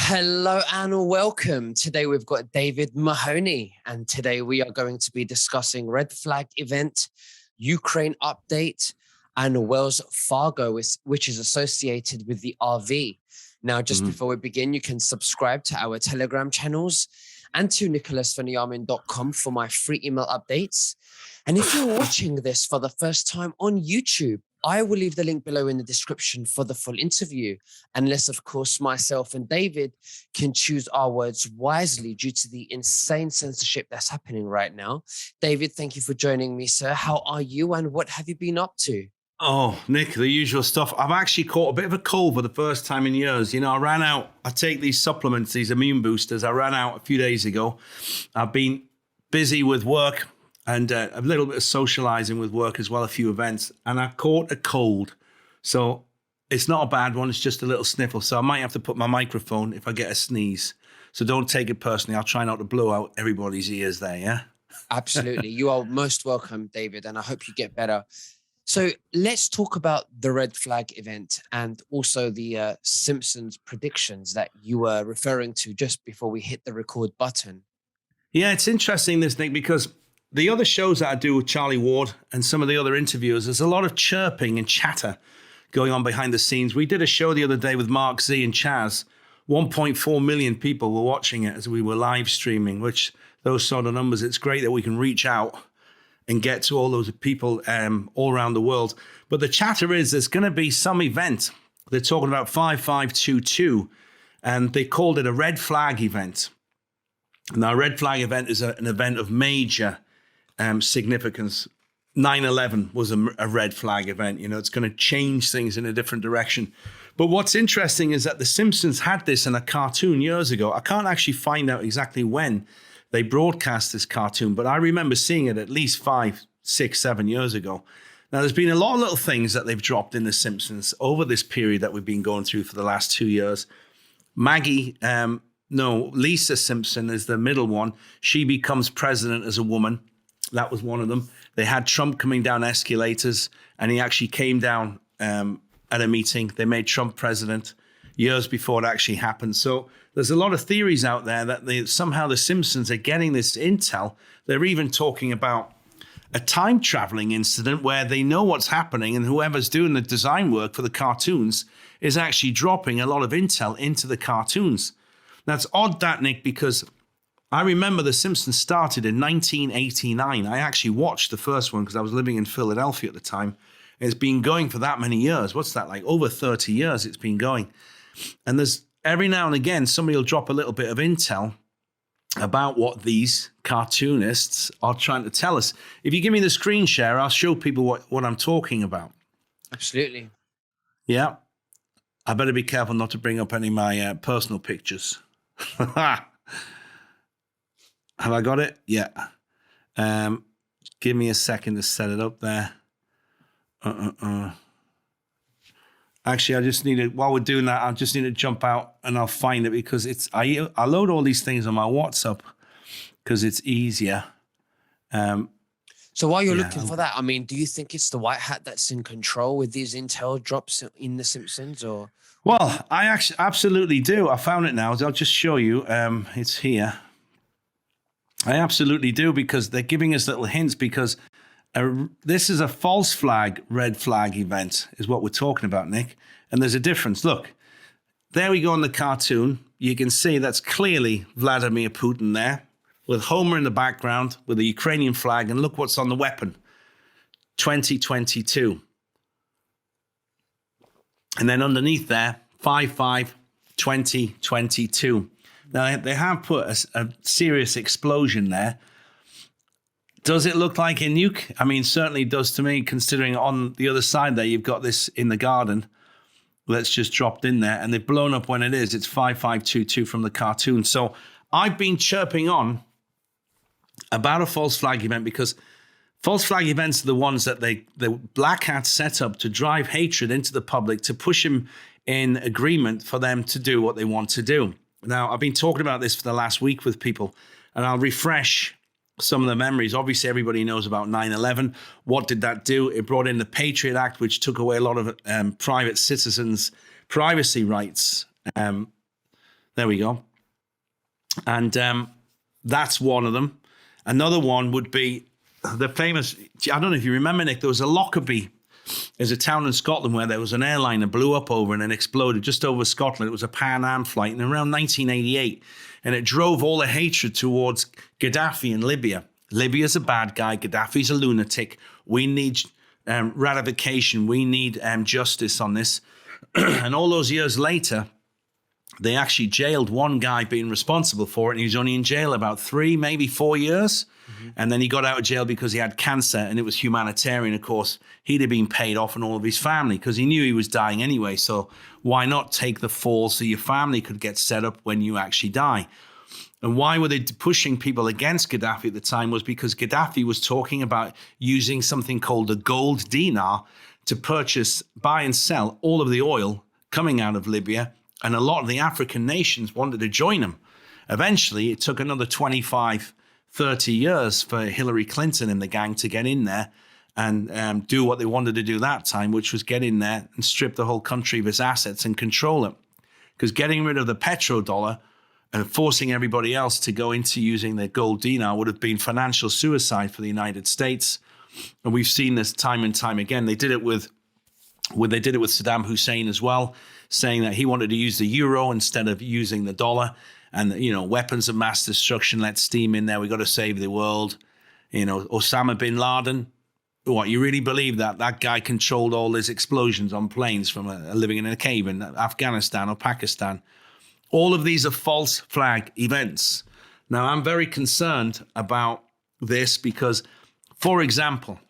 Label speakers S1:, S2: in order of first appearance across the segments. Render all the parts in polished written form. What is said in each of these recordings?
S1: Hello and welcome. Today we've got David Mahoney, and today we are going to be discussing red flag event, Ukraine update, and Wells Fargo, which is associated with the RV. Now, just before we begin, you can subscribe to our Telegram channels and to nicholasveniamin.com for my free email updates. And if you're watching this for the first time on YouTube, I will leave the link below in the description for the full interview, unless, of course, myself and David can choose our words wisely due to the insane censorship that's happening right now. David, thank you for joining me, sir. How are you and what have you been up to?
S2: Oh, Nick, the usual stuff. I've actually caught a bit of a cold for the first time in years. You know, I ran out. I take these supplements, these immune boosters. I ran out a few days ago. I've been busy with work and a little bit of socializing with work as well, a few events. And I caught a cold. So it's not a bad one. It's just a little sniffle. So I might have to put my microphone if I get a sneeze. So don't take it personally. I'll try not to blow out everybody's ears there, yeah?
S1: Absolutely. You are most welcome, David, and I hope you get better. So let's talk about the red flag event and also the Simpsons predictions that you were referring to just before we hit the record button.
S2: Yeah, it's interesting, this, Nick, because the other shows that I do with Charlie Ward and some of the other interviewers, there's a lot of chirping and chatter going on behind the scenes. We did a show the other day with Mark Z and Chaz. 1.4 million people were watching it as we were live streaming, which those sort of numbers, it's great that we can reach out and get to all those people all around the world. But the chatter is there's going to be some event. They're talking about 5522, and they called it a red flag event. Now, a red flag event is an event of major significance. 9/11 was a red flag event. You know, it's going to change things in a different direction. But what's interesting is that The Simpsons had this in a cartoon years ago. I can't actually find out exactly when they broadcast this cartoon, but I remember seeing it at least 5, 6, 7 years ago. Now, there's been a lot of little things that they've dropped in The Simpsons over this period that we've been going through for the last 2 years. Lisa Simpson is the middle one. She becomes president as a woman. That was one of them. They had Trump coming down escalators, and he actually came down at a meeting. They made Trump president years before it actually happened. So there's a lot of theories out there that somehow the Simpsons are getting this intel. They're even talking about a time traveling incident where they know what's happening, and whoever's doing the design work for the cartoons is actually dropping a lot of intel into the cartoons. That's odd, that, Nick, because I remember The Simpsons started in 1989. I actually watched the first one because I was living in Philadelphia at the time. It's been going for that many years. What's that, like over 30 years it's been going. And there's every now and again, somebody will drop a little bit of intel about what these cartoonists are trying to tell us. If you give me the screen share, I'll show people what I'm talking about.
S1: Absolutely.
S2: Yeah. I better be careful not to bring up any of my personal pictures. Have I got it? Yeah. Give me a second to set it up there. Actually, I just need to, while we're doing that, I just need to jump out and I'll find it because I load all these things on my WhatsApp because it's easier.
S1: So while you're looking for that, I mean, do you think it's the white hat that's in control with these intel drops in The Simpsons, or?
S2: Well, I actually absolutely do. I found it now. I'll just show you. It's here. I absolutely do, because they're giving us little hints, because this is a false flag, red flag event is what we're talking about, Nick. And there's a difference. Look, there we go in the cartoon. You can see that's clearly Vladimir Putin there with Homer in the background with the Ukrainian flag. And look what's on the weapon, 2022. And then underneath there, 55-2022. Now, they have put a serious explosion there. Does it look like a nuke? I mean, certainly does to me, considering on the other side there, you've got this in the garden that's just dropped in there, and they've blown up when it is. It's 5522 from the cartoon. So I've been chirping on about a false flag event, because false flag events are the ones that the black hats set up to drive hatred into the public, to push them in agreement for them to do what they want to do. Now, I've been talking about this for the last week with people, and I'll refresh some of the memories. Obviously, everybody knows about 9/11. What did that do? It brought in the Patriot Act, which took away a lot of private citizens' privacy rights. There we go. And that's one of them. Another one would be the famous, I don't know if you remember, Nick, there was a Lockerbie. There's a town in Scotland where there was an airline that blew up over and then exploded just over Scotland. It was a Pan Am flight in around 1988. And it drove all the hatred towards Gaddafi in Libya. Libya's a bad guy. Gaddafi's a lunatic. We need ratification. We need justice on this. And all those years later, they actually jailed one guy being responsible for it. And he was only in jail about 3, maybe 4 years. Mm-hmm. And then he got out of jail because he had cancer and it was humanitarian. Of course, he'd have been paid off and all of his family because he knew he was dying anyway. So why not take the fall so your family could get set up when you actually die? And why were they pushing people against Gaddafi at the time was because Gaddafi was talking about using something called the gold dinar to purchase, buy and sell all of the oil coming out of Libya. And a lot of the African nations wanted to join him. Eventually, it took another 25, 30 years for Hillary Clinton and the gang to get in there and do what they wanted to do that time, which was get in there and strip the whole country of its assets and control it. Because getting rid of the petrodollar and forcing everybody else to go into using their gold dinar would have been financial suicide for the United States. And we've seen this time and time again. They did it with Saddam Hussein as well, saying that he wanted to use the euro instead of using the dollar. And, you know, weapons of mass destruction, let's steam in there. We got to save the world. You know, Osama bin Laden. What, you really believe that that guy controlled all these explosions on planes from living in a cave in Afghanistan or Pakistan? All of these are false flag events. Now, I'm very concerned about this because, for example,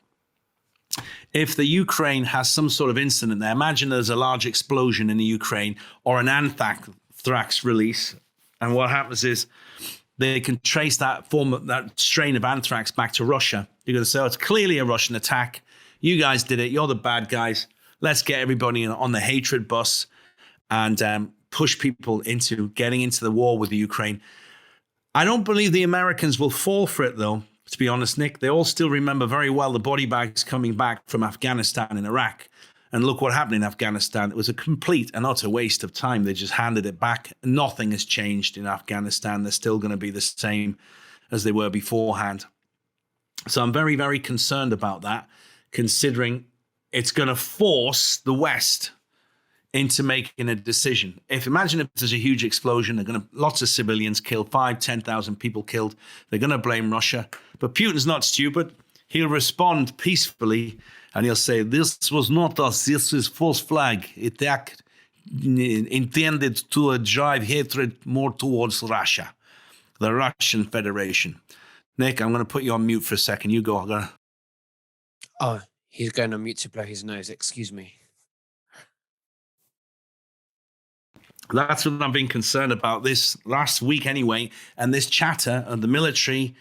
S2: if the Ukraine has some sort of incident there, imagine there's a large explosion in the Ukraine or an anthrax release. And what happens is they can trace that strain of anthrax back to Russia. You're going to say, oh, it's clearly a Russian attack. You guys did it. You're the bad guys. Let's get everybody on the hatred bus and push people into getting into the war with the Ukraine. I don't believe the Americans will fall for it, though, to be honest, Nick. They all still remember very well the body bags coming back from Afghanistan and Iraq. And look what happened in Afghanistan. It was a complete and utter waste of time. They just handed it back. Nothing has changed in Afghanistan. They're still going to be the same as they were beforehand. So I'm very, very concerned about that, considering it's going to force the West into making a decision. Imagine if there's a huge explosion, lots of civilians killed, 5,000, 10,000 people killed. They're going to blame Russia. But Putin's not stupid. He'll respond peacefully and he'll say, this was not us. This is false flag attack intended to drive hatred more towards Russia, the Russian Federation. Nick, I'm going to put you on mute for a second. You go.
S1: Oh, he's going on mute to blow his nose. Excuse me.
S2: That's what I've been concerned about this last week anyway. And this chatter of the military,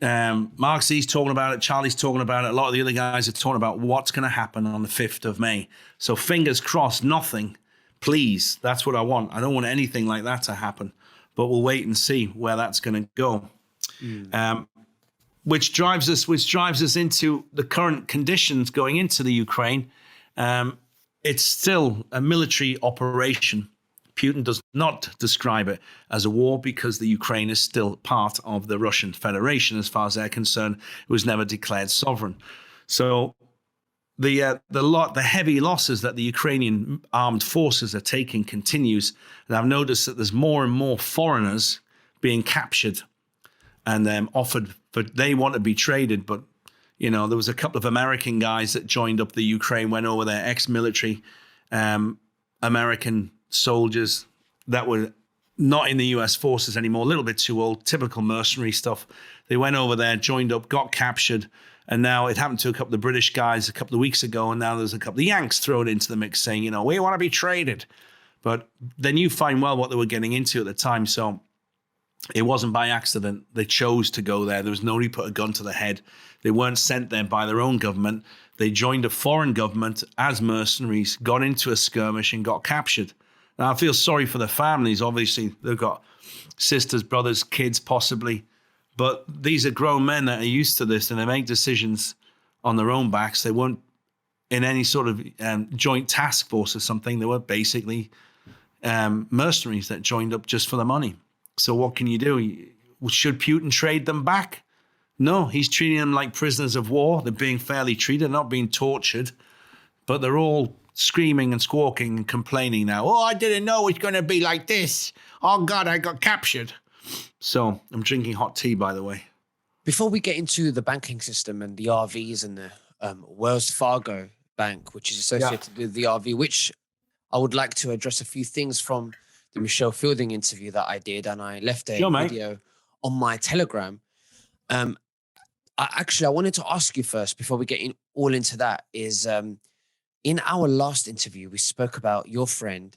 S2: Mark Z's talking about it, Charlie's talking about it, a lot of the other guys are talking about what's going to happen on the 5th of May. So fingers crossed, nothing, please. That's what I want. I don't want anything like that to happen. But we'll wait and see where that's going to go. Which drives us into the current conditions going into the Ukraine. It's still a military operation. Putin does not describe it as a war because the Ukraine is still part of the Russian Federation. As far as they're concerned, it was never declared sovereign. So the heavy losses that the Ukrainian armed forces are taking continues. And I've noticed that there's more and more foreigners being captured and offered, but they want to be traded. But, you know, there was a couple of American guys that joined up the Ukraine, went over there, ex-military American soldiers that were not in the US forces anymore, a little bit too old, typical mercenary stuff. They went over there, joined up, got captured, and now it happened to a couple of British guys a couple of weeks ago, and now there's a couple of Yanks thrown into the mix saying, you know, we want to be traded. But they knew fine well what they were getting into at the time, so it wasn't by accident. They chose to go there. There was nobody put a gun to the head. They weren't sent there by their own government. They joined a foreign government as mercenaries, got into a skirmish, and got captured. Now, I feel sorry for the families. Obviously, they've got sisters, brothers, kids, possibly. But these are grown men that are used to this, and they make decisions on their own backs. They weren't in any sort of joint task force or something. They were basically, mercenaries that joined up just for the money. So what can you do? Should Putin trade them back? No, he's treating them like prisoners of war. They're being fairly treated, not being tortured. But they're all screaming and squawking and complaining now. Oh, I didn't know it's going to be like this. Oh, God, I got captured. So I'm drinking hot tea, by the way.
S1: Before we get into the banking system and the RVs and the Wells Fargo Bank, which is associated with the RV, which I would like to address a few things from the Michelle Fielding interview that I did, and I left a video on my Telegram. I wanted to ask you first, before we get all into that, is in our last interview, we spoke about your friend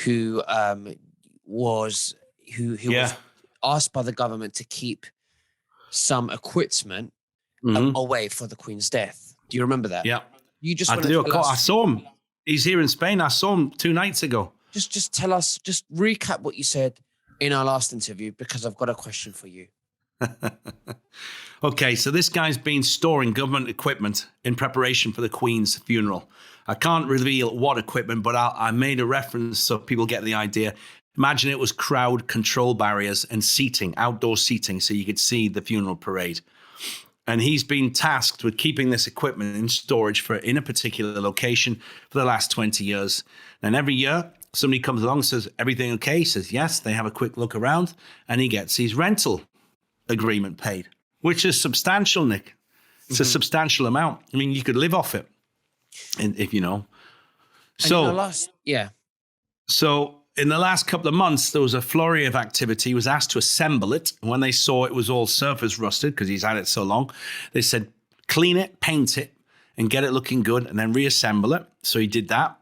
S1: who was asked by the government to keep some equipment away for the Queen's death. Do you remember that?
S2: Yeah.
S1: You just
S2: I do. I saw him. He's here in Spain. I saw him 2 nights ago.
S1: Just tell us, just recap what you said in our last interview, because I've got a question for you.
S2: Okay, so this guy's been storing government equipment in preparation for the Queen's funeral. I can't reveal what equipment, but I made a reference so people get the idea. Imagine it was crowd control barriers and seating, outdoor seating, so you could see the funeral parade. And he's been tasked with keeping this equipment in storage in a particular location for the last 20 years. And every year, somebody comes along and says, everything okay? He says, yes. They have a quick look around, and he gets his rental agreement paid, which is substantial, Nick. It's a substantial amount. I mean, you could live off it, if you know. So in the last couple of months, there was a flurry of activity. He was asked to assemble it. And when they saw it was all surface rusted, because he's had it so long, they said, clean it, paint it, and get it looking good, and then reassemble it. So he did that.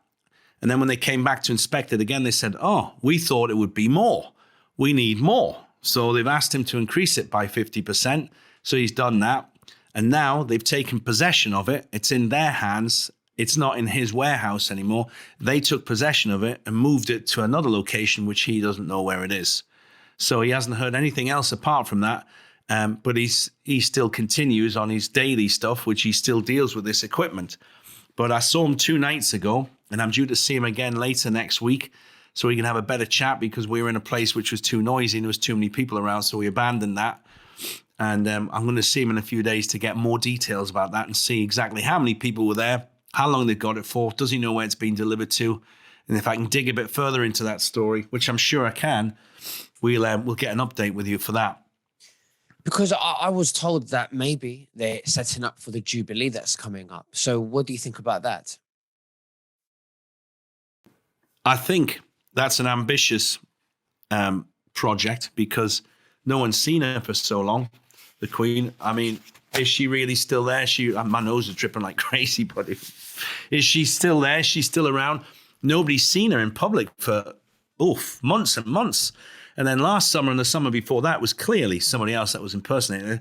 S2: And then when they came back to inspect it again, they said, oh, we thought it would be more. We need more. So they've asked him to increase it by 50%. So he's done that. And now they've taken possession of it. It's in their hands. It's not in his warehouse anymore. They took possession of it and moved it to another location, which he doesn't know where it is. So he hasn't heard anything else apart from that. But he still continues on his daily stuff, which he still deals with this equipment. But I saw him 2 nights ago, and I'm due to see him again later next week, so we can have a better chat, because we were in a place which was too noisy and there was too many people around, so we abandoned that. And I'm going to see him in a few days to get more details about that and see exactly how many people were there, how long they got it for, does he know where it's been delivered to? And if I can dig a bit further into that story, which I'm sure I can, we'll get an update with you for that.
S1: Because I was told that maybe they're setting up for the Jubilee that's coming up. So what do you think about that?
S2: I think that's an ambitious project, because no one's seen her for so long, the Queen. I mean, is she really still there? My nose is dripping like crazy, but is she still there? She's still around. Nobody's seen her in public for months and months. And then last summer and the summer before that was clearly somebody else that was impersonating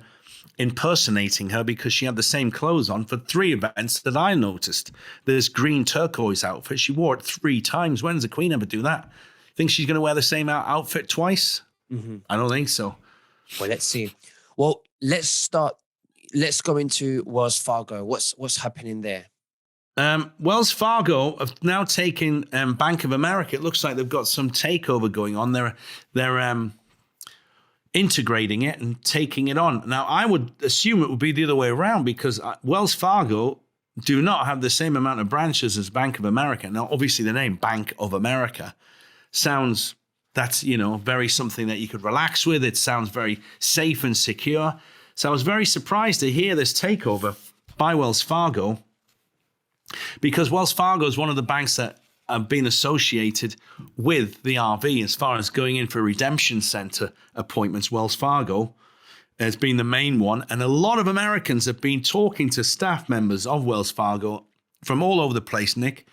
S2: her, because she had the same clothes on for 3 events that I noticed. This green turquoise outfit, she wore it 3 times. When does the Queen ever do that? Think she's going to wear the same outfit twice? I don't think so.
S1: Well, let's see. Well, let's go into Wells Fargo. What's happening there?
S2: Wells Fargo have now taken Bank of America. It looks like they've got some takeover going on. They're integrating it and taking it on. Now, I would assume it would be the other way around, because Wells Fargo do not have the same amount of branches as Bank of America. Now, obviously, the name Bank of America sounds, that's, very something that you could relax with. It sounds very safe and secure. So I was very surprised to hear this takeover by Wells Fargo, because Wells Fargo is one of the banks that have been associated with the RV as far as going in for redemption center appointments. Wells Fargo has been the main one. And a lot of Americans have been talking to staff members of Wells Fargo from all over the place, Nick.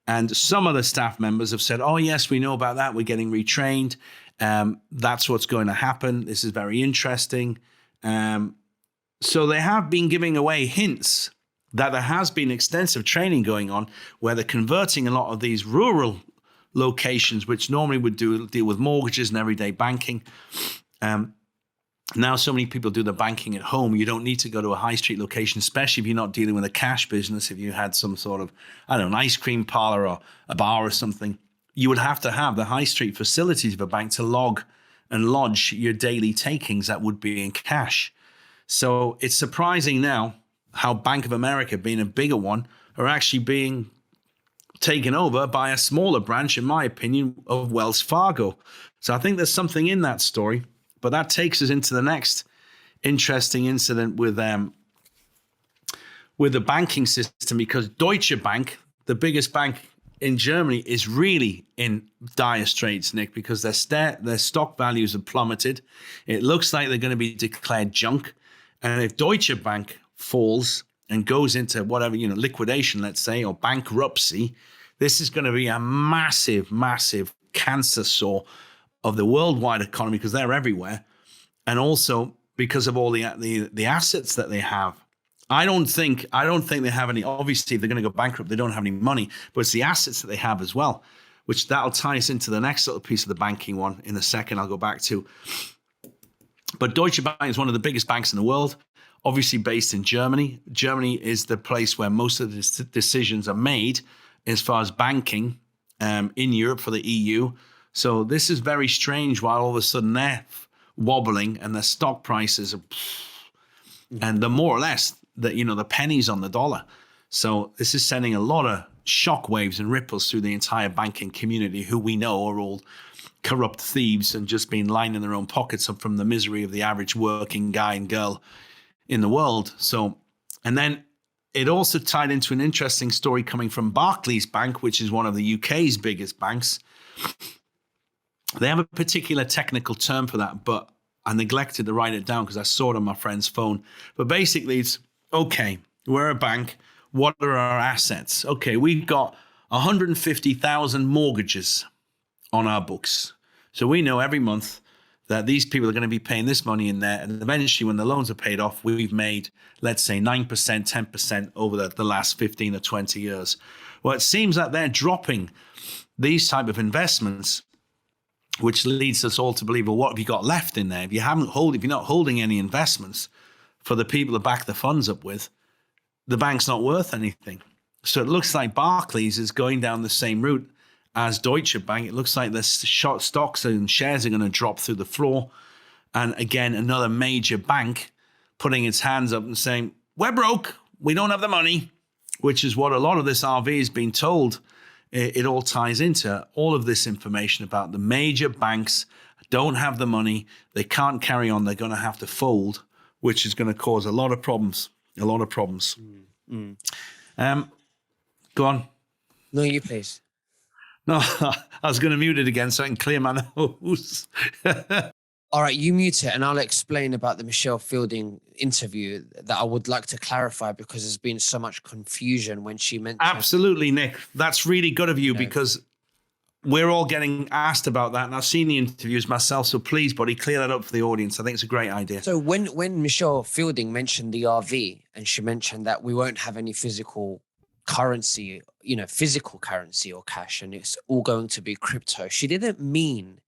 S2: And some of the staff members have said, oh, yes, we know about that. We're getting retrained. That's what's going to happen. This is very interesting. So they have been giving away hints that there has been extensive training going on, where they're converting a lot of these rural locations, which normally would deal with mortgages and everyday banking. Now so many people do the banking at home. You don't need to go to a high street location, especially if you're not dealing with a cash business. If you had some sort of, an ice cream parlor or a bar or something, you would have to have the high street facilities of a bank to log and lodge your daily takings that would be in cash. So it's surprising now how Bank of America, being a bigger one, are actually being taken over by a smaller branch, in my opinion, of Wells Fargo. So I think there's something in that story. But that takes us into the next interesting incident with the banking system, because Deutsche Bank, the biggest bank in Germany, is really in dire straits, Nick, because their stock values have plummeted. It looks like they're going to be declared junk. And if Deutsche Bank falls and goes into whatever, liquidation, let's say, or bankruptcy, this is going to be a massive, massive cancer sore of the worldwide economy, because they're everywhere. And also because of all the assets that they have. I don't think they have any. Obviously, if they're going to go bankrupt, they don't have any money, but it's the assets that they have as well, which that'll tie us into the next little piece of the banking one in a second. I'll go back to. But Deutsche Bank is one of the biggest banks in the world, obviously based in Germany. Germany is the place where most of the decisions are made as far as banking in Europe for the EU. So this is very strange why all of a sudden they're wobbling and their stock prices are, and they're more or less the pennies on the dollar. So this is sending a lot of shockwaves and ripples through the entire banking community, who we know are all corrupt thieves and just been lining their own pockets up from the misery of the average working guy and girl in the world. So, and then it also tied into an interesting story coming from Barclays Bank, which is one of the UK's biggest banks. They have a particular technical term for that, but I neglected to write it down because I saw it on my friend's phone. But basically, it's, okay, we're a bank. What are our assets? Okay, we've got 150,000 mortgages on our books. So we know every month that these people are going to be paying this money in there. And eventually, when the loans are paid off, we've made, let's say, 9%, 10% over the last 15 or 20 years. Well, it seems that they're dropping these type of investments, which leads us all to believe, well, what have you got left in there? If you're not holding any investments for the people to back the funds up with, the bank's not worth anything. So it looks like Barclays is going down the same route as Deutsche Bank. It looks like the stocks and shares are going to drop through the floor. And again, another major bank putting its hands up and saying, we're broke, we don't have the money, which is what a lot of this RV has been told. It all ties into all of this information about the major banks don't have the money. They can't carry on. They're going to have to fold, which is going to cause a lot of problems. Go on.
S1: No, you please.
S2: No, I was going to mute it again so I can clear my nose.
S1: All right, you mute it, and I'll explain about the Michelle Fielding interview that I would like to clarify, because there's been so much confusion when she mentioned.
S2: Absolutely, Nick. That's really good of you, because we're all getting asked about that, and I've seen the interviews myself. So please, buddy, clear that up for the audience. I think it's a great idea.
S1: So when Michelle Fielding mentioned the RV, and she mentioned that we won't have any physical currency, physical currency or cash, and it's all going to be crypto, she didn't mean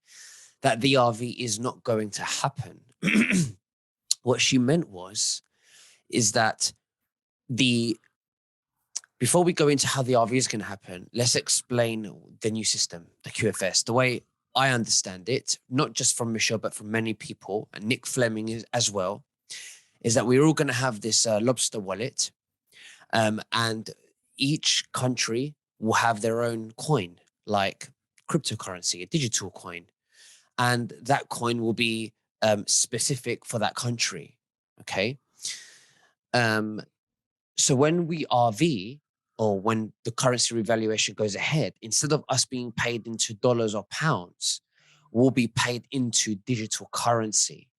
S1: that the RV is not going to happen. What she meant is that before we go into how the RV is going to happen, let's explain the new system, the QFS. The way I understand it, not just from Michelle, but from many people, and Nick Fleming as well, is that we're all going to have this lobster wallet, and each country will have their own coin, like cryptocurrency, a digital coin. And that coin will be specific for that country, okay? So when we RV, or when the currency revaluation goes ahead, instead of us being paid into dollars or pounds, we'll be paid into digital currency.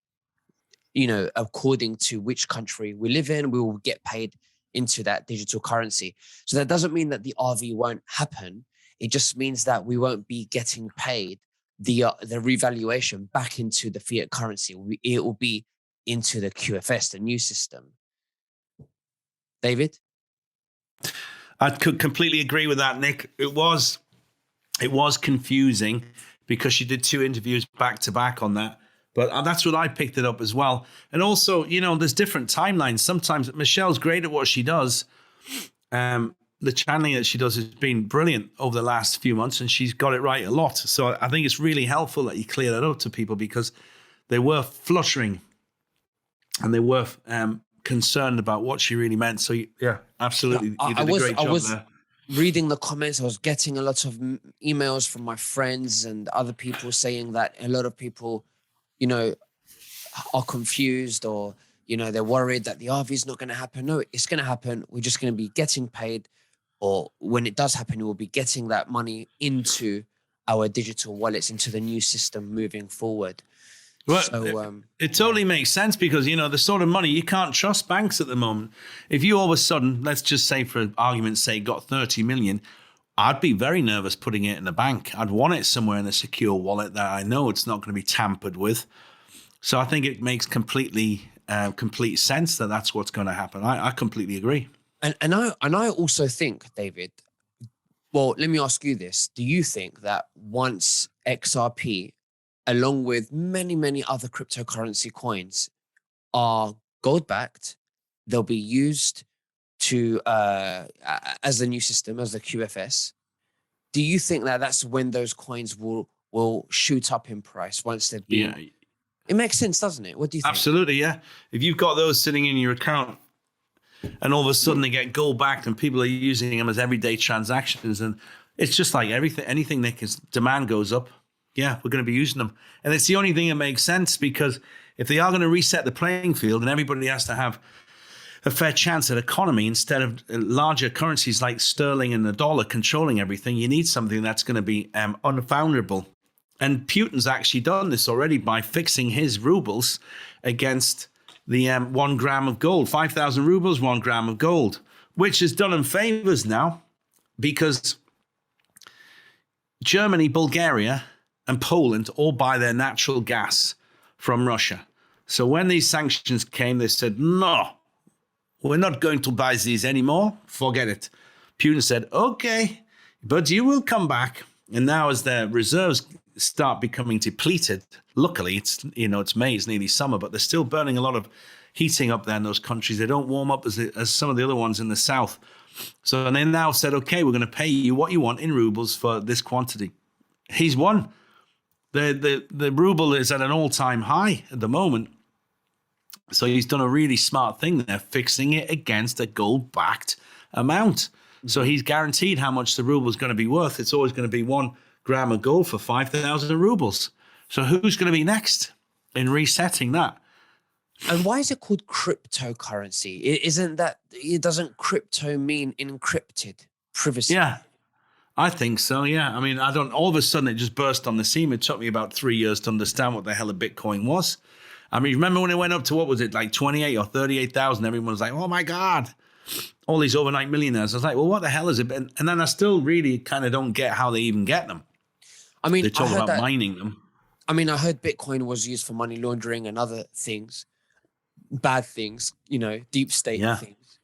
S1: According to which country we live in, we will get paid into that digital currency. So that doesn't mean that the RV won't happen. It just means that we won't be getting paid the revaluation back into the fiat currency. It will be into the QFS, the new system. David?
S2: I could completely agree with that, Nick. It was confusing because she did 2 interviews back to back on that. But that's what I picked it up as well. And also, there's different timelines. Sometimes Michelle's great at what she does. the channeling that she does has been brilliant over the last few months, and she's got it right a lot. So I think it's really helpful that you clear that up to people, because they were fluttering and they were concerned about what she really meant. So yeah, absolutely, you did a great job there.
S1: Reading the comments, I was getting a lot of emails from my friends and other people saying that a lot of people, you know, are confused, or, you know, they're worried that the RV is not going to happen. No, it's going to happen. We're just going to be getting paid, or when it does happen, we'll be getting that money into our digital wallets, into the new system moving forward.
S2: Well,
S1: so,
S2: it totally makes sense, because, you know, the sort of money, you can't trust banks at the moment. If you all of a sudden, let's just say for argument's sake, got 30 million, I'd be very nervous putting it in the bank. I'd want it somewhere in a secure wallet that I know it's not going to be tampered with. So I think it makes complete sense that that's what's going to happen. I completely agree.
S1: And I also think, David, well, let me ask you this. Do you think that once XRP, along with many, many other cryptocurrency coins, are gold-backed, they'll be used to as the new system, as the QFS, do you think that that's when those coins will shoot up in price once they've been... Yeah. It makes sense, doesn't it? What do you think?
S2: Absolutely, yeah. If you've got those sitting in your account and all of a sudden they get gold-backed and people are using them as everyday transactions, and it's just like anything that demand goes up, yeah, we're going to be using them. And it's the only thing that makes sense, because if they are going to reset the playing field and everybody has to have a fair chance at economy instead of larger currencies like sterling and the dollar controlling everything, you need something that's going to be unfoundable. And Putin's actually done this already by fixing his rubles against the 1 gram of gold. 5,000 rubles, 1 gram of gold, which has done him favors now, because Germany, Bulgaria, and Poland all buy their natural gas from Russia. So when these sanctions came, they said, no, we're not going to buy these anymore. Forget it. Putin said, okay, but you will come back. And now as their reserves start becoming depleted, luckily it's May, it's nearly summer, but they're still burning a lot of heating up there in those countries. They don't warm up as some of the other ones in the south. So they now said, okay, we're going to pay you what you want in rubles for this quantity. He's won. The ruble is at an all-time high at the moment. So he's done a really smart thing there, fixing it against a gold-backed amount. So he's guaranteed how much the ruble is going to be worth. It's always going to be 1 gram of gold for 5,000 rubles. So who's going to be next in resetting that?
S1: And why is it called cryptocurrency? Doesn't crypto mean encrypted, privacy?
S2: Yeah, I think so, yeah. I mean, all of a sudden it just burst on the scene. It took me about 3 years to understand what the hell a Bitcoin was. I mean, remember when it went up to, what was it, like 28 or 38,000? Everyone was like, oh my God, all these overnight millionaires. I was like, well, what the hell is it? And then I still really kind of don't get how they even get them.
S1: I mean,
S2: they talk about mining them.
S1: I mean, I heard Bitcoin was used for money laundering and other things, bad things, deep state things.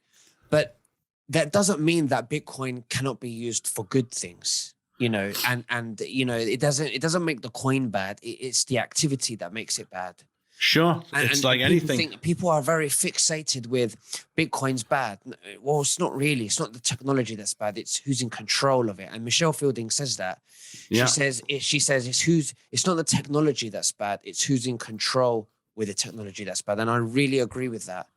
S1: But that doesn't mean that Bitcoin cannot be used for good things, and it doesn't make the coin bad. It's the activity that makes it bad.
S2: Sure. It's like anything.
S1: People are very fixated with Bitcoin's bad. Well, it's not really. It's not the technology that's bad. It's who's in control of it. And Michelle Fielding says that. Yeah. She says it's not the technology that's bad. It's who's in control with the technology that's bad. And I really agree with that.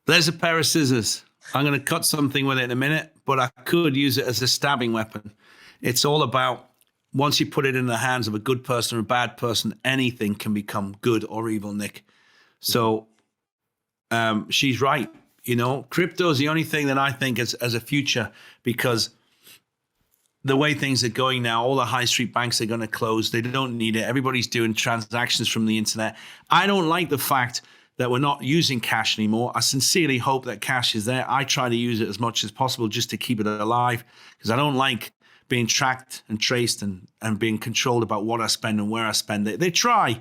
S2: There's a pair of scissors. I'm going to cut something with it in a minute, but I could use it as a stabbing weapon. It's all about, once you put it in the hands of a good person or a bad person, anything can become good or evil, Nick. So she's right. Crypto is the only thing that I think as a future, because the way things are going now, all the high street banks are going to close. They don't need it. Everybody's doing transactions from the internet. I don't like the fact that we're not using cash anymore. I sincerely hope that cash is there. I try to use it as much as possible just to keep it alive, because I don't like being tracked and traced and being controlled about what I spend and where I spend it. They try,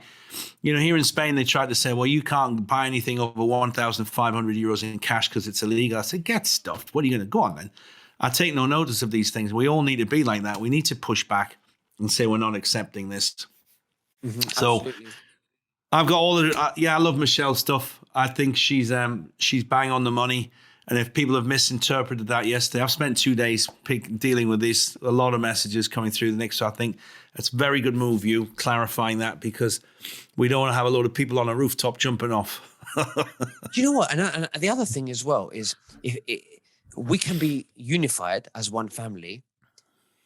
S2: here in Spain, they tried to say, well, you can't buy anything over 1,500 euros in cash because it's illegal. I said, get stuffed. What are you going to go on then? I take no notice of these things. We all need to be like that. We need to push back and say we're not accepting this. Mm-hmm, so absolutely. I've got all of it. I love Michelle's stuff. I think she's bang on the money. And if people have misinterpreted that yesterday, I've spent 2 days dealing with this, a lot of messages coming through the Nick. So I think it's a very good move, you clarifying that, because we don't want to have a load of people on a rooftop jumping off.
S1: Do you know what? And the other thing as well is we can be unified as one family,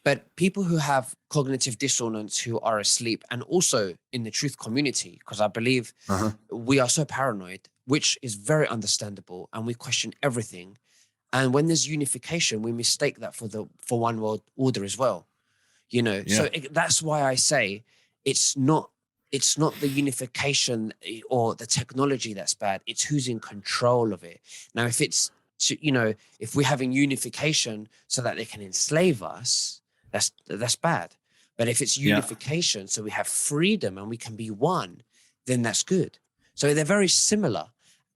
S1: but people who have cognitive dissonance, who are asleep, and also in the truth community, because I believe we are so paranoid, which is very understandable, and we question everything. And when there's unification, we mistake that for one world order as well. You know, so that's why I say it's not the unification or the technology that's bad. It's who's in control of it. Now, if it's, if we're having unification so that they can enslave us, that's bad. But if it's unification so we have freedom and we can be one, then that's good. So they're very similar.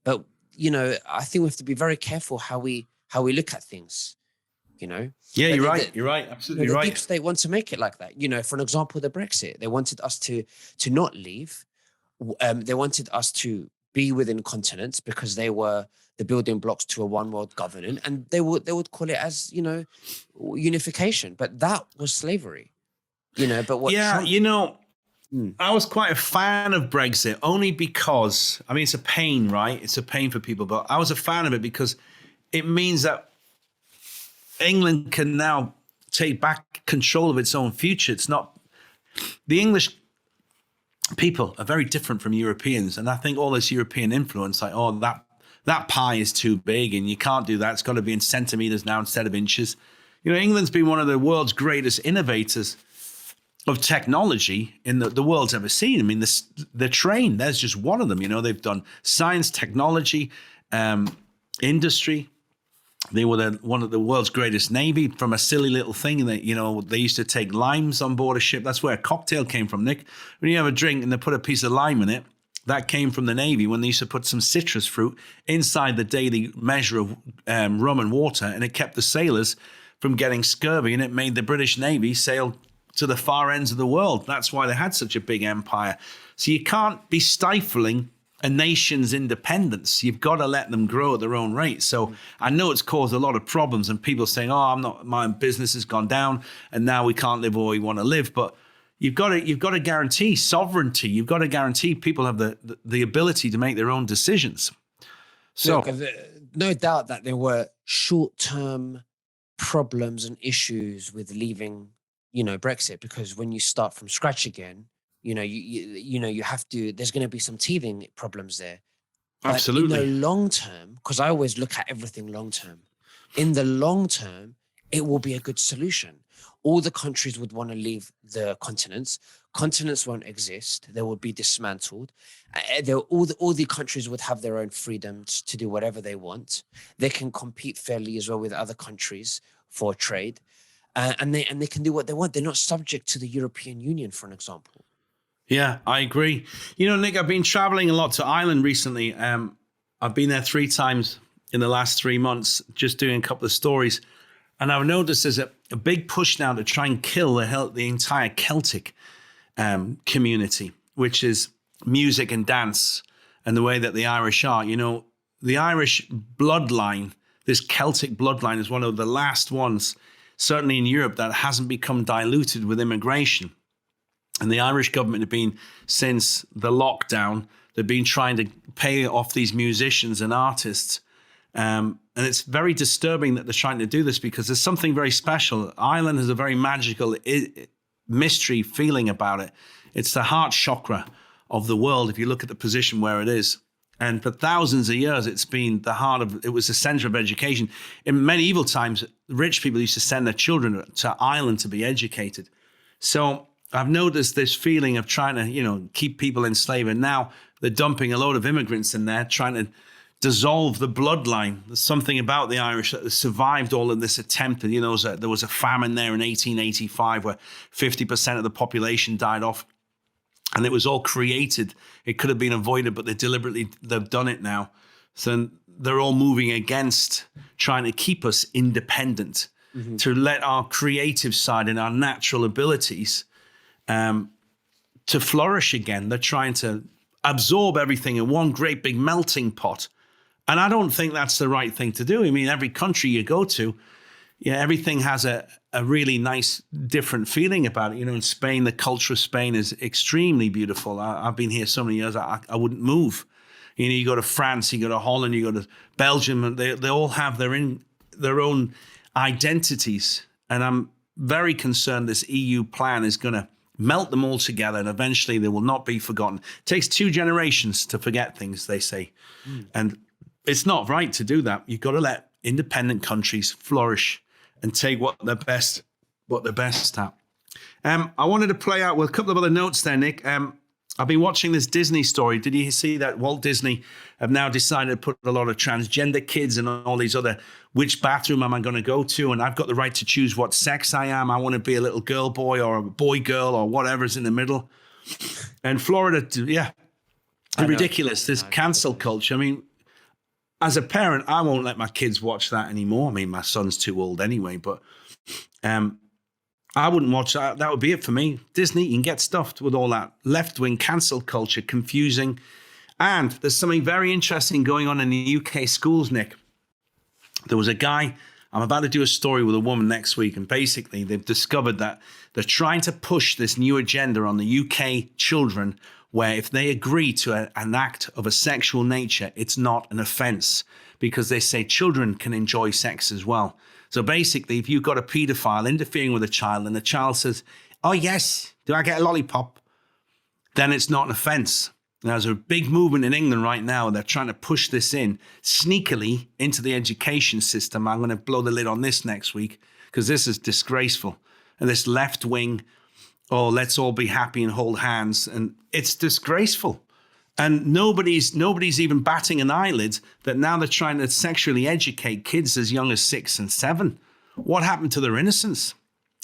S1: But, I think we have to be very careful how we look at things, Yeah,
S2: you're right. You're right. Absolutely right.
S1: The deep state want to make it like that. For an example, the Brexit, they wanted us to not leave. They wanted us to be within continents because they were the building blocks to a one world governance, and they would call it as, unification. But that was slavery, But what?
S2: Trump, I was quite a fan of Brexit only because, it's a pain, right? It's a pain for people, but I was a fan of it because it means that England can now take back control of its own future. It's not, the English people are very different from Europeans. And I think all this European influence, like, oh, that pie is too big and you can't do that. It's got to be in centimeters now instead of inches. England's been one of the world's greatest innovators of technology in the world's ever seen. The train, there's just one of them. They've done science, technology, industry. They were one of the world's greatest navy from a silly little thing. That they used to take limes on board a ship. That's where a cocktail came from, Nick. When you have a drink and they put a piece of lime in it, that came from the Navy when they used to put some citrus fruit inside the daily measure of rum and water, and it kept the sailors from getting scurvy, and it made the British Navy sail to the far ends of the world. That's why they had such a big empire. So you can't be stifling a nation's independence. You've got to let them grow at their own rate. So I know it's caused a lot of problems, and people saying, "Oh, my business has gone down, and now we can't live where we want to live." But you've got to guarantee sovereignty. You've got to guarantee people have the ability to make their own decisions. So,
S1: look, no doubt that there were short-term problems and issues with leaving, Brexit, because when you start from scratch again, you have to, there's going to be some teething problems there. But
S2: absolutely.
S1: in the long term, because I always look at everything long term, in the long term, it will be a good solution. All the countries would want to leave the continents. Continents won't exist. They will be dismantled. All the countries would have their own freedoms to do whatever they want. They can compete fairly as well with other countries for trade. And they can do what they want. They're not subject to the European Union, for an example.
S2: Yeah, I agree. Nick, I've been traveling a lot to Ireland recently. I've been there 3 times in the last 3 months, just doing a couple of stories. And I've noticed there's a big push now to try and kill the entire Celtic community, which is music and dance and the way that the Irish are. The Irish bloodline, this Celtic bloodline, is one of the last ones, certainly in Europe, that hasn't become diluted with immigration. And the Irish government have been, since the lockdown, they've been trying to pay off these musicians and artists. And it's very disturbing that they're trying to do this because there's something very special. Ireland has a very magical mystery feeling about it. It's the heart chakra of the world if you look at the position where it is. And for thousands of years, it's been it was the center of education. In medieval times, rich people used to send their children to Ireland to be educated. So I've noticed this feeling of trying to, keep people enslaved. And now they're dumping a load of immigrants in there, trying to dissolve the bloodline. There's something about the Irish that has survived all of this attempt. There was a famine there in 1885 where 50% of the population died off. And it was all created. It could have been avoided, but they've done it now. So they're all moving against trying to keep us independent, to let our creative side and our natural abilities to flourish again. They're trying to absorb everything in one great big melting pot And I don't think that's the right thing to do. I mean, every country you go to, everything has a really nice, different feeling about it. In Spain, the culture of Spain is extremely beautiful. I've been here so many years, I wouldn't move. You go to France, you go to Holland, you go to Belgium, and they all have their own identities. And I'm very concerned this EU plan is going to melt them all together, and eventually they will not be forgotten. It takes 2 generations to forget things, they say. And it's not right to do that. You've got to let independent countries flourish and take what they're best at. I wanted to play out with a couple of other notes there, Nick. I've been watching this Disney story. Did you see that Walt Disney have now decided to put a lot of transgender kids and all these other, which bathroom am I going to go to? And I've got the right to choose what sex I am. I want to be a little girl boy or a boy girl or whatever's in the middle. And Florida, ridiculous. This cancel culture. I mean, as a parent, I won't let my kids watch that anymore. I mean, my son's too old anyway, but I wouldn't watch that. That would be it for me. Disney, you can get stuffed with all that left-wing cancel culture, confusing. And there's something very interesting going on in the UK schools, Nick. There was a guy, I'm about to do a story with a woman next week, and basically they've discovered that they're trying to push this new agenda on the UK children where if they agree to an act of a sexual nature, it's not an offense because they say children can enjoy sex as well. So basically, if you've got a paedophile interfering with a child and the child says, oh, yes, do I get a lollipop? Then it's not an offense. Now, there's a big movement in England right now. They're trying to push this in sneakily into the education system. I'm going to blow the lid on this next week because this is disgraceful. And this left wing, oh, let's all be happy and hold hands. And it's disgraceful. And nobody's even batting an eyelid that now they're trying to sexually educate kids as young as 6 and 7. What happened to their innocence?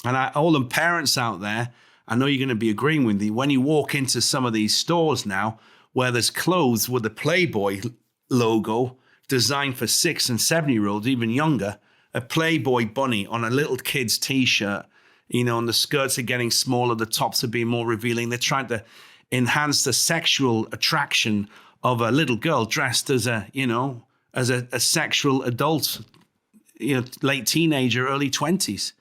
S2: And all the parents out there, I know you're going to be agreeing with me. When you walk into some of these stores now where there's clothes with the Playboy logo designed for 6 and 7-year-olds, even younger, a Playboy bunny on a little kid's T-shirt, and the skirts are getting smaller, the tops are being more revealing. They're trying to enhance the sexual attraction of a little girl dressed as a sexual adult, late teenager, early 20s.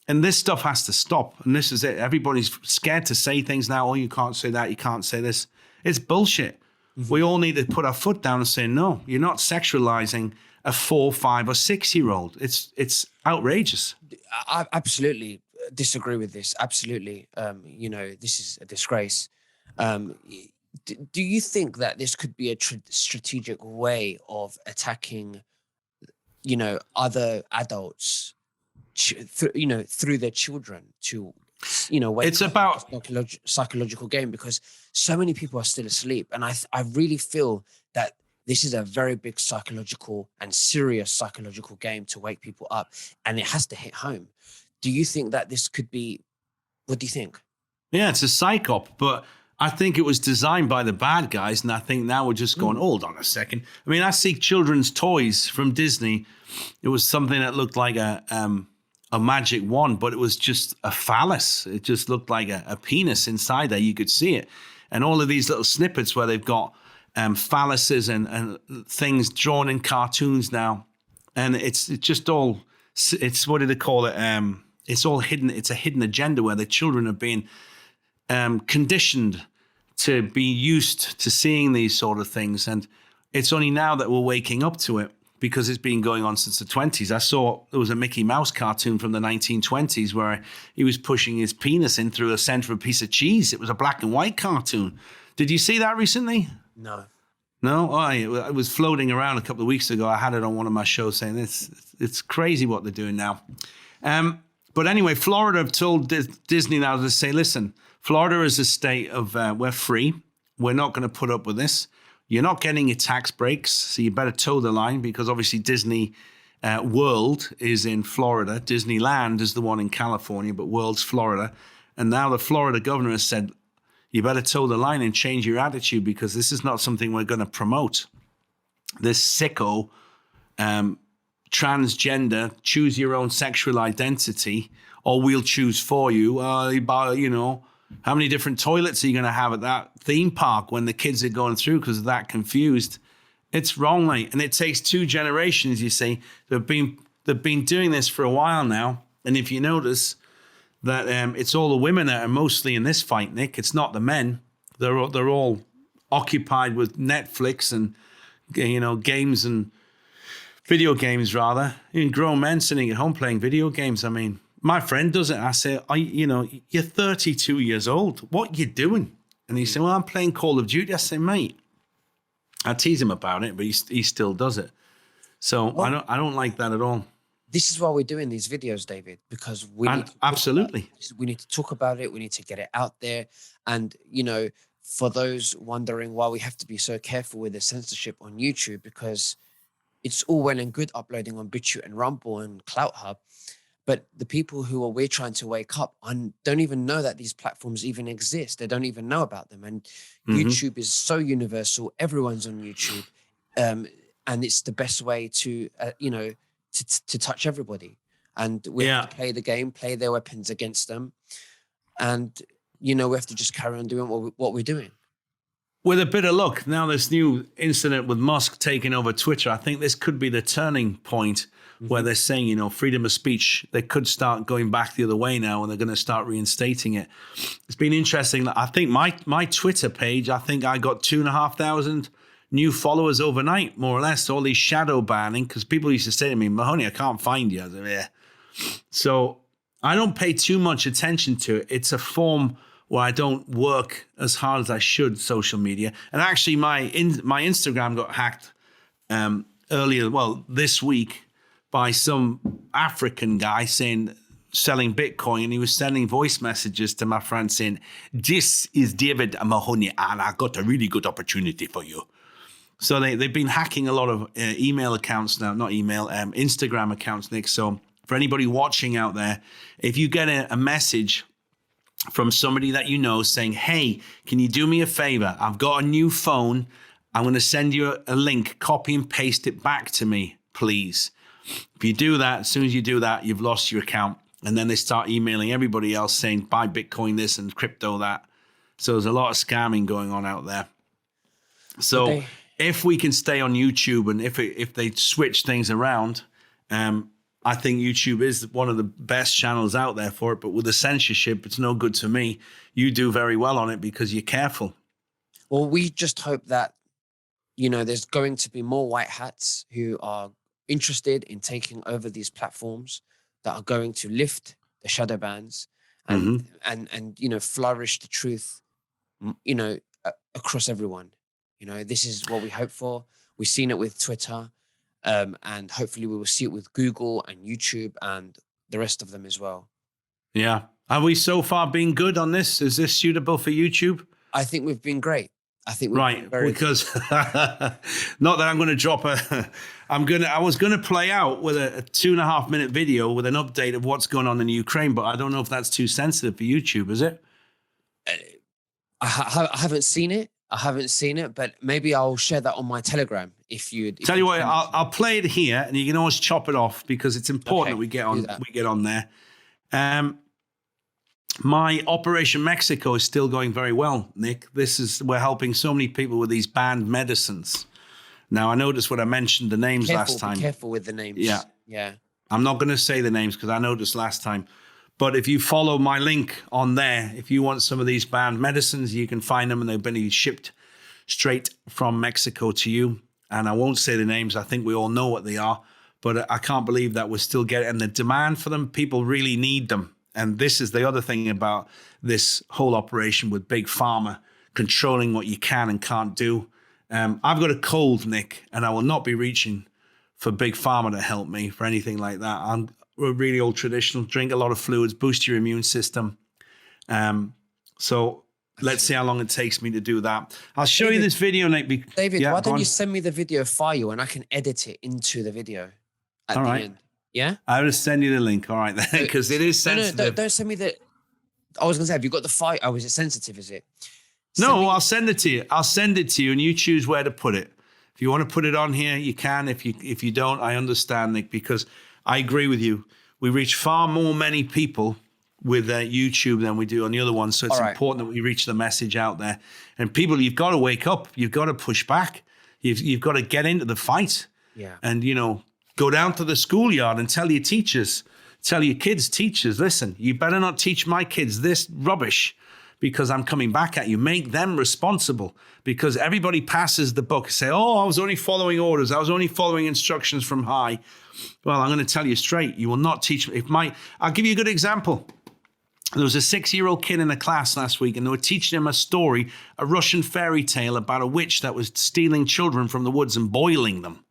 S2: And this stuff has to stop. And this is it. Everybody's scared to say things now. Oh, you can't say that. You can't say this. It's bullshit. Mm-hmm. We all need to put our foot down and say, no, you're not sexualizing a 4, 5, or 6-year-old. It's outrageous.
S1: I absolutely disagree with this. Absolutely. This is a disgrace. Do you think that this could be a strategic way of attacking, other adults, through their children to,
S2: it's about
S1: psychological game, because so many people are still asleep. And I really feel that this is a very big psychological and serious psychological game to wake people up, and it has to hit home. Do you think that this could be, what do you think?
S2: Yeah, it's a psyop, but I think it was designed by the bad guys, and I think now we're just going, hold on a second. I mean, I see children's toys from Disney. It was something that looked like a magic wand, but it was just a phallus. It just looked like a penis inside there. You could see it. And all of these little snippets where they've got phalluses and things drawn in cartoons now. And it's just all, what do they call it? It's all hidden. It's a hidden agenda where the children are being conditioned to be used to seeing these sort of things. And it's only now that we're waking up to it, because it's been going on since the 20s. I saw there was a Mickey Mouse cartoon from the 1920s where he was pushing his penis in through the center of a piece of cheese. It was a black and white cartoon. Did you see that recently?
S1: No.
S2: No? Oh, it was floating around a couple of weeks ago. I had it on one of my shows saying it's crazy what they're doing now. But anyway, Florida have told Disney now to say, listen, Florida is a state of we're free. We're not going to put up with this. You're not getting your tax breaks, so you better toe the line, because obviously Disney World is in Florida. Disneyland is the one in California, but World's Florida. And now the Florida governor has said, you better toe the line and change your attitude, because this is not something we're going to promote. This sicko, transgender, choose your own sexual identity, or we'll choose for you. How many different toilets are you going to have at that theme park when the kids are going through because they're that confused? It's wrong, mate. And it takes 2 generations, you see. They've been doing this for a while now. And if you notice that it's all the women that are mostly in this fight, Nick. It's not the men. They're all occupied with Netflix and, games and video games, rather. Even grown men sitting at home playing video games. I mean, my friend does it. I say, you're 32 years old. What you doing? And he said, well, I'm playing Call of Duty. I say, mate, I tease him about it, but he still does it. So well, I don't like that at all.
S1: This is why we're doing these videos, David, because we need to talk about it. We need to get it out there. And, for those wondering why we have to be so careful with the censorship on YouTube, because it's all well and good uploading on BitChute and Rumble and Clout Hub, but the people who we're trying to wake up on don't even know that these platforms even exist. They don't even know about them. And YouTube is so universal. Everyone's on YouTube. And it's the best way to, to touch everybody. And we have to play the game, play their weapons against them. And, we have to just carry on doing what we're doing.
S2: With a bit of luck, now this new incident with Musk taking over Twitter, I think this could be the turning point where they're saying, freedom of speech, they could start going back the other way now, and they're going to start reinstating it. It's been interesting. I think my Twitter page, I think I got 2,500 new followers overnight, more or less. All these shadow banning, because people used to say to me, Mahoney, I can't find you. I was like, yeah. So I don't pay too much attention to it. It's a form where I don't work as hard as I should, social media. And actually, my Instagram got hacked this week by some African guy selling Bitcoin, and he was sending voice messages to my friend saying, this is David Mahoney, and I got a really good opportunity for you. So they've been hacking a lot of email accounts now, not email, Instagram accounts, Nick. So for anybody watching out there, if you get a message from somebody that you know saying, hey, can you do me a favor? I've got a new phone. I'm going to send you a link, copy and paste it back to me, please. If you do that, as soon as you do that, you've lost your account. And then they start emailing everybody else saying, buy Bitcoin this and crypto that. So there's a lot of scamming going on out there. So if we can stay on YouTube, and if they switch things around, I think YouTube is one of the best channels out there for it. But with the censorship, it's no good to me. You do very well on it because you're careful.
S1: Well, we just hope that, there's going to be more white hats who are interested in taking over these platforms, that are going to lift the shadow bans and flourish the truth, across everyone. This is what we hope for. We've seen it with Twitter, and hopefully we will see it with Google and YouTube and the rest of them as well.
S2: Yeah. Have we so far been good on this? Is this suitable for YouTube?
S1: I think we've been great. I think we've
S2: right, because not that I'm going to drop I was going to play out with a 2.5 minute video with an update of what's going on in Ukraine, but I don't know if that's too sensitive for YouTube, is it?
S1: I haven't seen it. But maybe I'll share that on my Telegram if you.
S2: Tell you what, I'll play it here, and you can always chop it off because it's important that we get on there. My Operation Mexico is still going very well, Nick. We're helping so many people with these banned medicines. Now, I noticed when I mentioned the names last time.
S1: Be careful with the names. Yeah.
S2: I'm not going to say the names because I noticed last time. But if you follow my link on there, if you want some of these banned medicines, you can find them, and they've been shipped straight from Mexico to you. And I won't say the names. I think we all know what they are. But I can't believe that we're still getting, and the demand for them, people really need them. And this is the other thing about this whole operation with Big Pharma controlling what you can and can't do. I've got a cold, Nick, and I will not be reaching for Big Pharma to help me for anything like that. We're really old traditional, drink a lot of fluids, boost your immune system. So let's see how long it takes me to do that. I'll show you this video, Nick.
S1: David, why don't you send me the video file and I can edit it into the video at the end? Yeah?
S2: I will send you the link. All right, then, because it is sensitive.
S1: No, don't send me the... I was going to say, have you got the file? Oh, is it sensitive, is it?
S2: I'll send it to you. I'll send it to you, and you choose where to put it. If you want to put it on here, you can. If you don't, I understand, Nick, because I agree with you. We reach far many people with YouTube than we do on the other ones. So it's important that we reach the message out there. And people, you've got to wake up. You've got to push back. You've got to get into the fight.
S1: Yeah.
S2: And, go down to the schoolyard and tell your kids, teachers, listen, you better not teach my kids this rubbish because I'm coming back at you. Make them responsible, because everybody passes the book, say, oh, I was only following orders. I was only following instructions from high. Well, I'm going to tell you straight, you will not teach me. I'll give you a good example. There was a 6-year-old kid in a class last week, and they were teaching him a story, a Russian fairy tale about a witch that was stealing children from the woods and boiling them.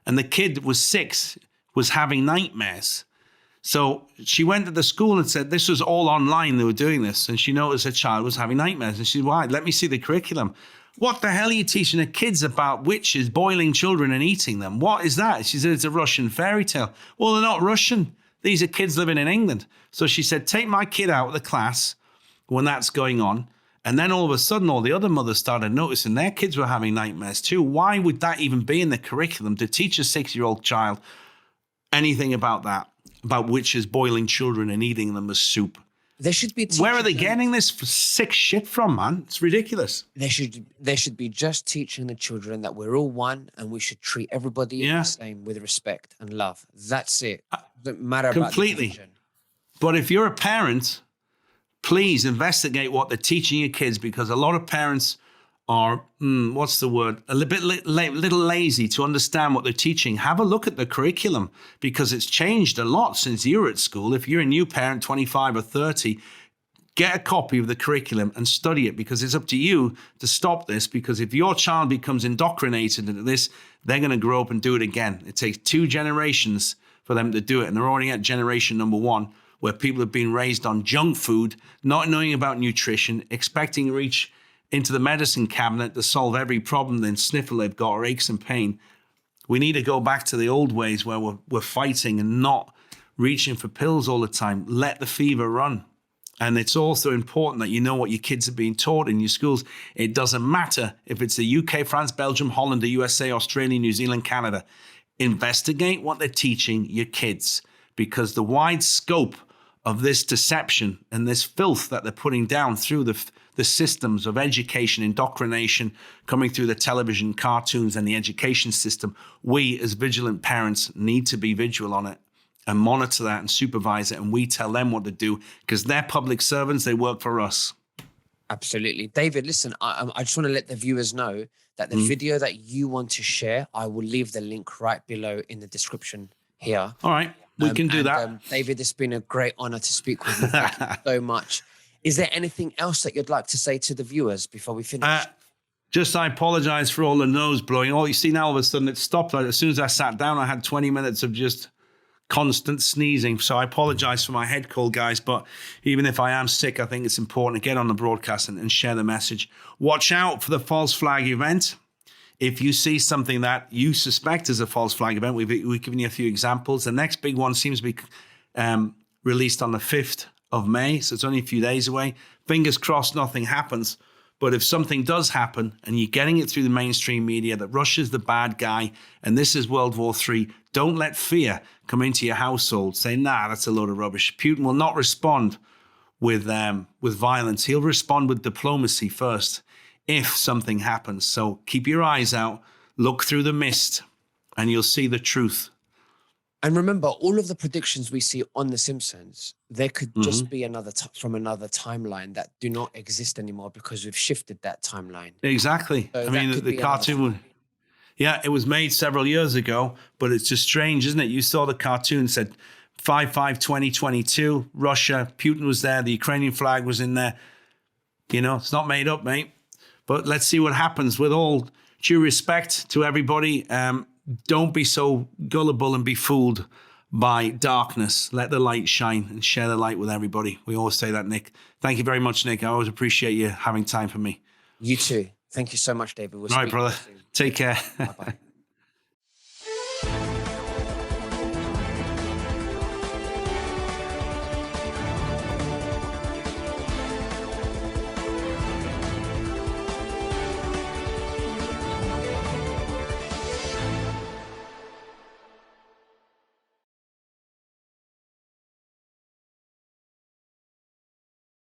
S2: And the kid was 6, was having nightmares. So she went to the school and said, this was all online, they were doing this. And she noticed her child was having nightmares. And she said, why? Let me see the curriculum. What the hell are you teaching the kids about witches boiling children and eating them? What is that? She said, it's a Russian fairy tale. Well, they're not Russian. These are kids living in England. So she said, take my kid out of the class when that's going on. And then all of a sudden, all the other mothers started noticing their kids were having nightmares too. Why would that even be in the curriculum to teach a 6-year-old child anything about that? About witches boiling children and eating them as soup.
S1: They should be.
S2: Where are they getting this sick shit from, man? It's ridiculous.
S1: They should be just teaching the children that we're all one and we should treat everybody the same with respect and love. That's it. Doesn't matter
S2: completely.
S1: About the
S2: But if you're a parent, please investigate what they're teaching your kids, because a lot of parents are, a little lazy to understand what they're teaching. Have a look at the curriculum, because it's changed a lot since you were at school. If you're a new parent, 25 or 30, get a copy of the curriculum and study it, because it's up to you to stop this. Because if your child becomes indoctrinated into this, they're going to grow up and do it again. It takes 2 generations for them to do it. And they're already at generation number 1, where people have been raised on junk food, not knowing about nutrition, expecting to reach into the medicine cabinet to solve every problem, then sniffle they've got or aches and pain. We need to go back to the old ways where we're fighting and not reaching for pills all the time. Let the fever run. And it's also important that you know what your kids are being taught in your schools. It doesn't matter if it's the UK, France, Belgium, Holland, the USA, Australia, New Zealand, Canada. Investigate what they're teaching your kids, because the wide scope of this deception and this filth that they're putting down through the systems of education, indoctrination, coming through the television, cartoons, and the education system, we as vigilant parents need to be vigilant on it and monitor that and supervise it. And we tell them what to do, because they're public servants. They work for us.
S1: Absolutely. David, listen, I just want to let the viewers know that the video that you want to share, I will leave the link right below in the description here.
S2: All right. We can do that.
S1: David, it's been a great honor to speak with you. Thank you so much. Is there anything else that you'd like to say to the viewers before we finish?
S2: I apologize for all the nose blowing. All you see now, all of a sudden it stopped. As soon as I sat down, I had 20 minutes of just constant sneezing. So I apologize for my head cold, guys. But even if I am sick, I think it's important to get on the broadcast and share the message. Watch out for the false flag event. If you see something that you suspect is a false flag event, we've given you a few examples. The next big one seems to be released on the 5th of May, so it's only a few days away. Fingers crossed nothing happens. But if something does happen and you're getting it through the mainstream media that Russia's the bad guy and this is World War III, don't let fear come into your household. Say, nah, that's a load of rubbish. Putin will not respond with violence. He'll respond with diplomacy first if something happens. So keep your eyes out, look through the mist, and you'll see the truth.
S1: And remember, all of the predictions we see on The Simpsons, they could just be from another timeline that do not exist anymore because we've shifted that timeline.
S2: Exactly.
S1: So
S2: I mean, the cartoon, it was made several years ago, but it's just strange, isn't it? You saw the cartoon said 5/5/2022, Russia, Putin was there, the Ukrainian flag was in there. You know, it's not made up, mate. But let's see what happens. With all due respect to everybody, don't be so gullible and be fooled by darkness. Let the light shine and share the light with everybody. We always say that, Nick. Thank you very much, Nick. I always appreciate you having time for me.
S1: You too. Thank you so much, David.
S2: All right, brother. Take care.
S1: Bye-bye.